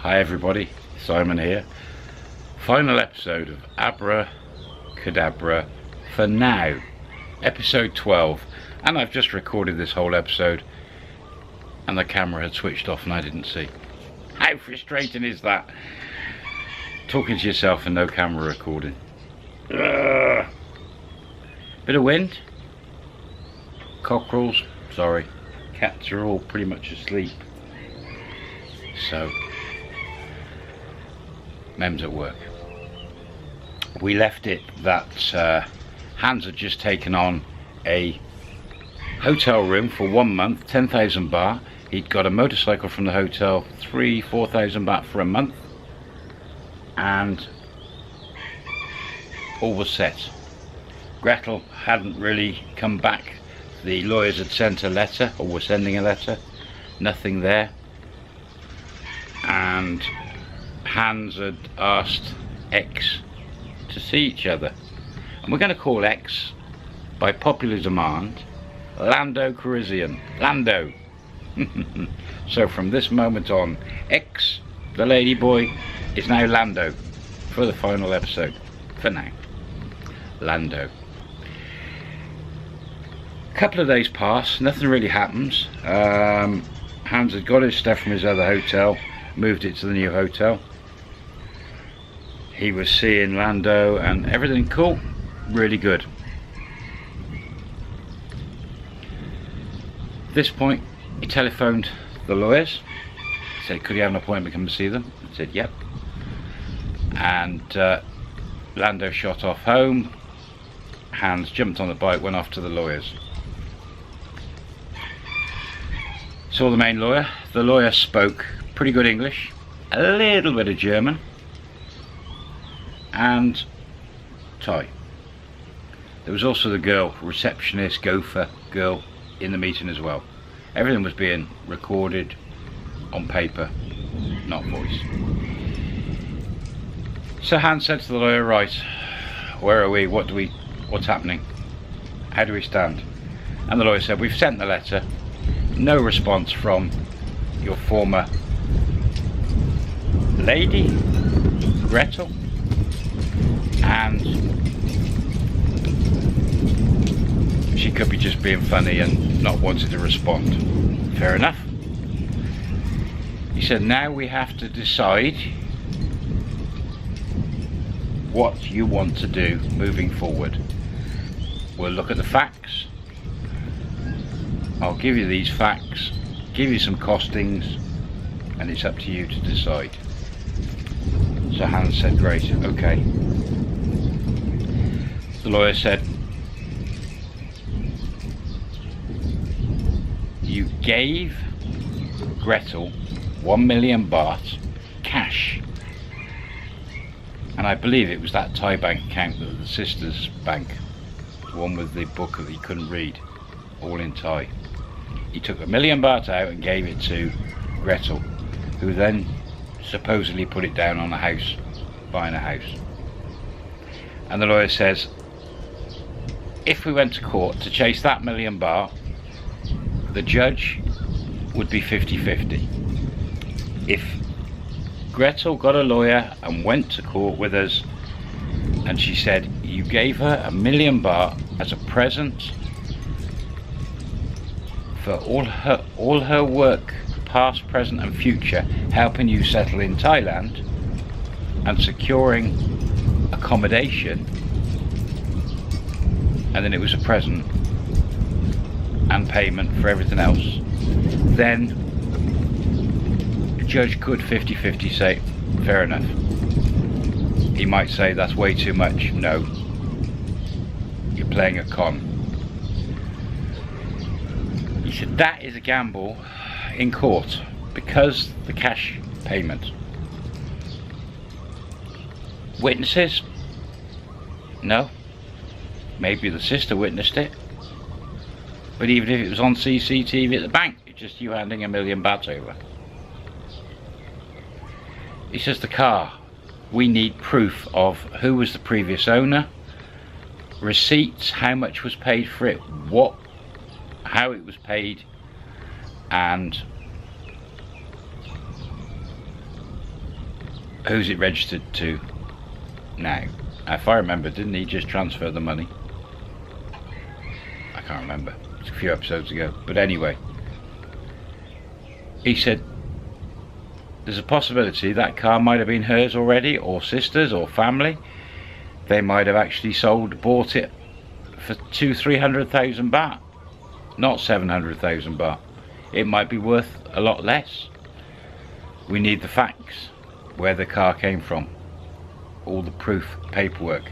Hi everybody, Simon here. Final episode of Abracadabra for now. Episode 12. And I've just recorded this whole episode and the camera had switched off and I didn't see. How frustrating is that? Talking to yourself and no camera recording. Ugh. Bit of wind. Cockerels, sorry. Cats are all pretty much asleep. So, Mem's at work. We left it that Hans had just taken on a hotel room for 1 month, 10,000 baht. He'd got a motorcycle from the hotel, 4,000 baht for a month, and all was set. Gretel hadn't really come back. The lawyers had sent a letter, or were sending a letter, nothing there, and Hans had asked X to see each other, and we're going to call X, by popular demand, Lando Calrissian. Lando. So from this moment on, X, the lady boy, is now Lando for the final episode. For now, Lando. A couple of days pass, nothing really happens. Hans had got his stuff from his other hotel, moved it to the new hotel. He was seeing Lando and everything cool, really good. At this point, he telephoned the lawyers, said could he have an appointment to come and see them. I said yep. And Lando shot off home. Hans jumped on the bike, went off to the lawyers. Saw the main lawyer. The lawyer spoke pretty good English, a little bit of German, and Thai. There was also the girl, receptionist, gopher girl, in the meeting as well. Everything was being recorded on paper, not voice. So Hans said to the lawyer, right, where are we? What's happening? How do we stand? And the lawyer said, we've sent the letter, no response from your former lady, Gretel, and she could be just being funny and not wanting to respond. Fair enough. He said, now we have to decide what you want to do moving forward. We'll look at the facts. I'll give you these facts, give you some costings, and it's up to you to decide. So Hans said, great, okay. The lawyer said, you gave Gretel 1 million baht cash, and I believe it was that Thai bank account, that the sister's bank, the one with the book that he couldn't read, all in Thai. He took 1 million baht out and gave it to Gretel, who then supposedly put it down on a house, buying a house. And the lawyer says, if we went to court to chase that 1 million baht, the judge would be 50-50. If Gretel got a lawyer and went to court with us, and she said you gave her 1 million baht as a present for all her work, past, present and future, helping you settle in Thailand and securing accommodation, and then it was a present and payment for everything else, then the judge could 50-50 say, fair enough. He might say that's way too much. No, you're playing a con. He said that is a gamble in court because the cash payment. Witnesses? No. Maybe the sister witnessed it. But even if it was on CCTV at the bank, it's just you handing 1 million baht over. He says the car, we need proof of who was the previous owner, receipts, how much was paid for it, how it was paid, and who's it registered to now? If I remember, didn't he just transfer the money? I can't remember, it's a few episodes ago, but anyway, he said there's a possibility that car might have been hers already, or sisters, or family. They might have actually bought it for 200,000-300,000 baht, not 700,000 baht. It might be worth a lot less. We need the facts, where the car came from, all the proof, paperwork,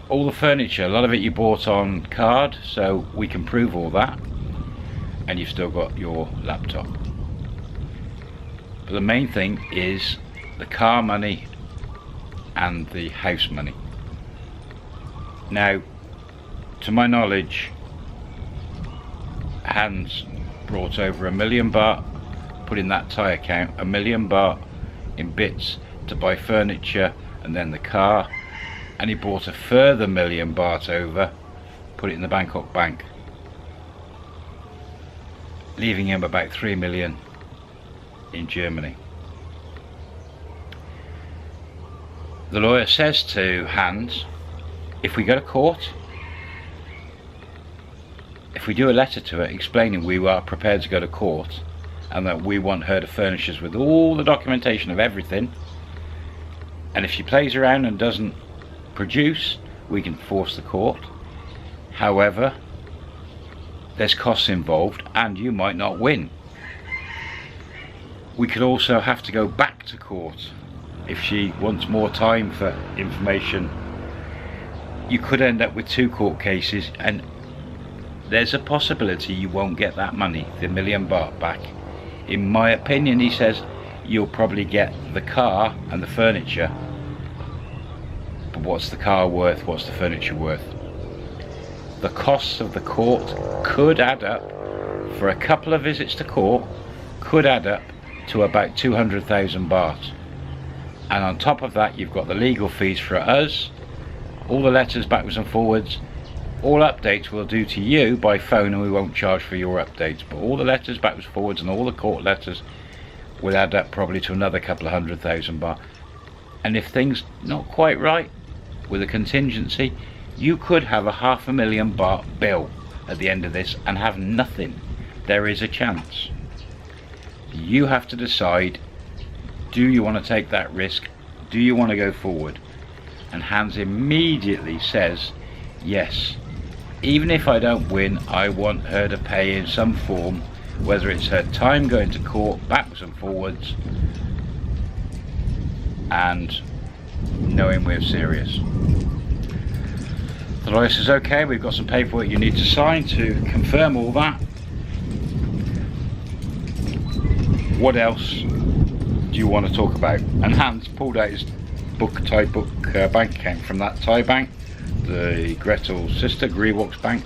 all the furniture. A lot of it you bought on card, so we can prove all that, and you've still got your laptop. But the main thing is the car money and the house money. Now, to my knowledge, Hans brought over 1 million baht, put in that Thai account, 1 million baht in bits to buy furniture and then the car, and he brought a further 1 million baht over, put it in the Bangkok bank, leaving him about 3 million in Germany. The lawyer says to Hans, if we go to court, if we do a letter to her explaining we are prepared to go to court and that we want her to furnish us with all the documentation of everything, and if she plays around and doesn't produce, we can force the court. However, there's costs involved and you might not win. We could also have to go back to court if she wants more time for information. You could end up with 2 court cases, and there's a possibility you won't get that money, the 1 million baht, back. In my opinion, he says, you'll probably get the car and the furniture, but what's the car worth, what's the furniture worth? The costs of the court could add up, for a couple of visits to court, could add up to about 200,000 baht. And on top of that, you've got the legal fees for us, all the letters backwards and forwards, all updates we'll do to you by phone, and we won't charge for your updates, but all the letters backwards and forwards and all the court letters will add up probably to another couple of 100,000 baht. And if things not quite right with a contingency, you could have a 500,000 baht bill at the end of this and have nothing. There is a chance. You have to decide, do you want to take that risk? Do you want to go forward? And Hans immediately says, yes, even if I don't win, I want her to pay in some form, whether it's her time going to court backwards and forwards, and knowing we're serious. The lawyer says, okay, we've got some paperwork you need to sign to confirm all that. What else do you want to talk about? And Hans pulled out his Thai book bank account from that Thai bank, the Gretel's sister, Grewalk's bank,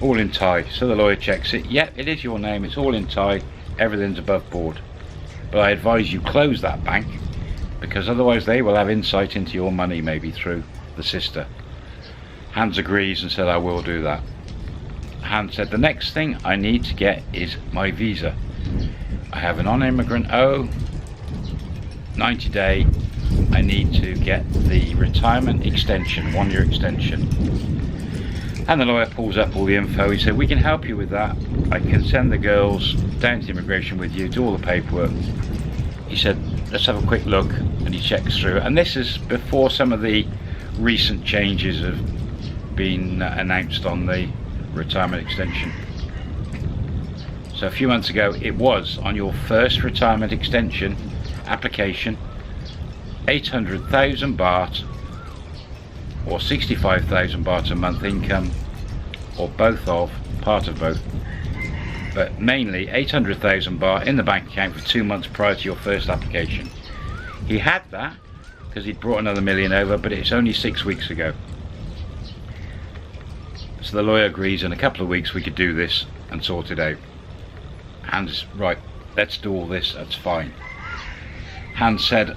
all in Thai. So the lawyer checks it. Yep, it is your name, it's all in Thai, everything's above board. But I advise you close that bank, because otherwise they will have insight into your money, maybe through the sister. Hans agrees and said, I will do that. Hans said, the next thing I need to get is my visa. I have a non-immigrant 90 day. I need to get the retirement extension, 1-year extension. And the lawyer pulls up all the info. He said, we can help you with that. I can send the girls down to immigration with you, do all the paperwork. He said, let's have a quick look, and he checks through. And this is before some of the recent changes have been announced on the retirement extension. So a few months ago, it was on your first retirement extension application, 800,000 baht or 65,000 baht a month income, or both of, part of both, but mainly 800,000 baht in the bank account for 2 months prior to your first application. He had that because he'd brought another 1 million over, but it's only 6 weeks ago. So the lawyer agrees in a couple of weeks we could do this and sort it out. Hans, right, let's do all this, that's fine. Hans said,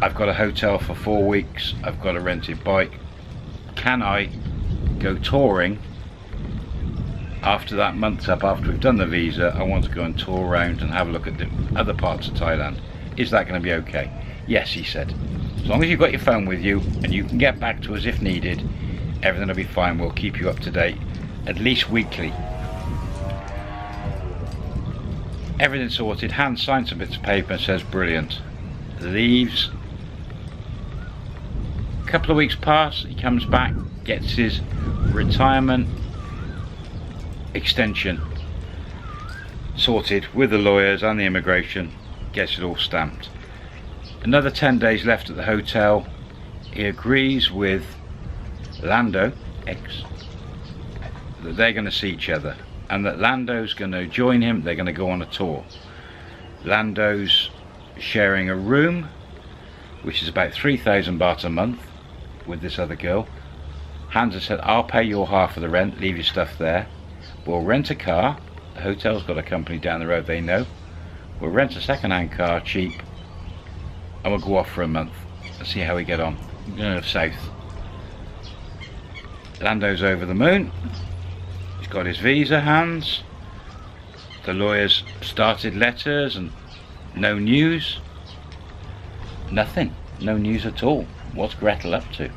I've got a hotel for 4 weeks, I've got a rented bike. Can I go touring after that month's up, after we've done the visa? I want to go and tour around and have a look at the other parts of Thailand. Is that going to be okay? Yes, he said. As long as you've got your phone with you and you can get back to us if needed, everything will be fine. We'll keep you up to date, at least weekly. Everything sorted. Hans signs some bits of paper and says brilliant. Leaves. A couple of weeks pass, he comes back, gets his retirement extension sorted with the lawyers and the immigration, gets it all stamped. Another 10 days left at the hotel. He agrees with Lando, X, that they're going to see each other and that Lando's going to join him. They're going to go on a tour. Lando's sharing a room which is about 3,000 baht a month with this other girl. Hans has said, I'll pay your half of the rent, leave your stuff there. We'll rent a car. The hotel's got a company down the road they know. We'll rent a second-hand car cheap and we'll go off for a month and see how we get on. We're going south. Lando's over the moon. He's got his visa, Hans. The lawyers started letters and no news. Nothing. No news at all. What's Gretel up to?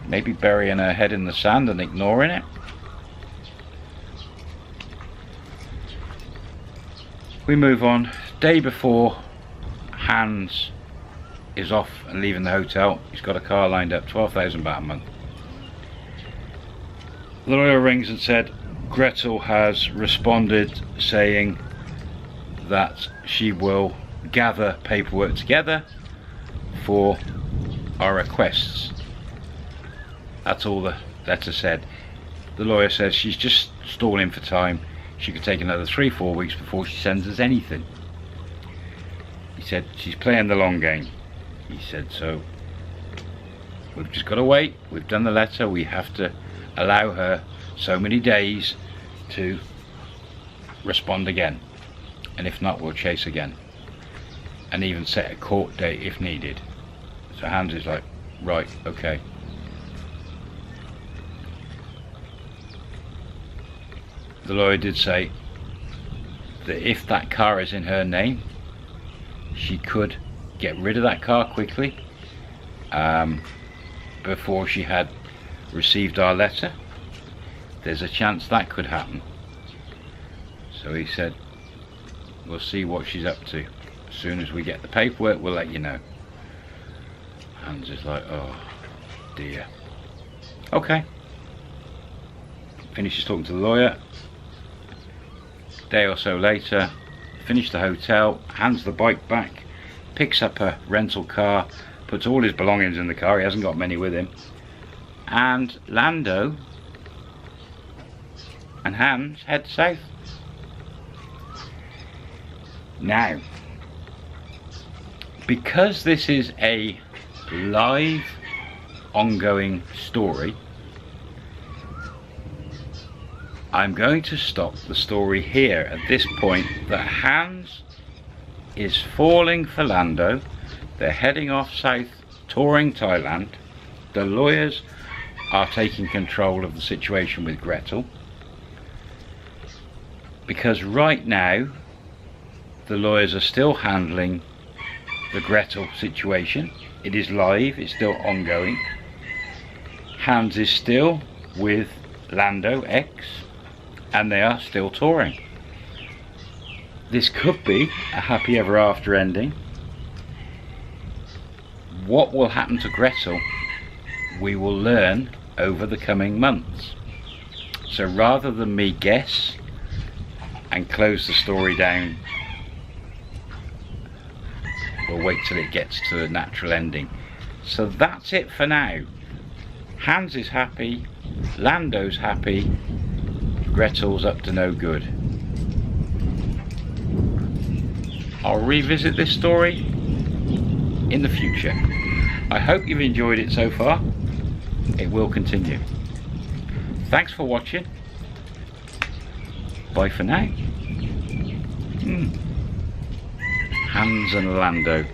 Maybe burying her head in the sand and ignoring it? We move on. Day before Hans is off and leaving the hotel, he's got a car lined up, 12,000 baht a month. The lawyer rings and said Gretel has responded saying that she will gather paperwork together for our requests. That's all the letter said. The lawyer says she's just stalling for time. She could take another 3-4 weeks before she sends us anything. He said she's playing the long game. He said, so we've just got to wait. We've done the letter. We have to allow her so many days to respond again, and if not, we'll chase again and even set a court date if needed. So Hans is like, right, okay. The lawyer did say that if that car is in her name, she could get rid of that car quickly before she had received our letter. There's a chance that could happen. So he said, we'll see what she's up to. As soon as we get the paperwork, we'll let you know. Hans is like, oh dear. Okay. Finishes talking to the lawyer. Day or so later, finished the hotel, hands the bike back, picks up a rental car, puts all his belongings in the car. He hasn't got many with him. And Lando and Hans head south. Now, because this is a live, ongoing story, I'm going to stop the story here at this point that Hans is falling for Lando. They're heading off south, touring Thailand. The lawyers are taking control of the situation with Gretel. Because right now, the lawyers are still handling the Gretel situation. It is live, it's still ongoing. Hans is still with Lando X, and they are still touring. This could be a happy ever after ending. What will happen to Gretel, we will learn over the coming months. So rather than me guess and close the story down, we'll wait till it gets to the natural ending. So that's it for now. Hans is happy, Lando's happy, Gretel's up to no good. I'll revisit this story in the future. I hope you've enjoyed it so far. It will continue. Thanks for watching. Bye for now. Hans and Lando.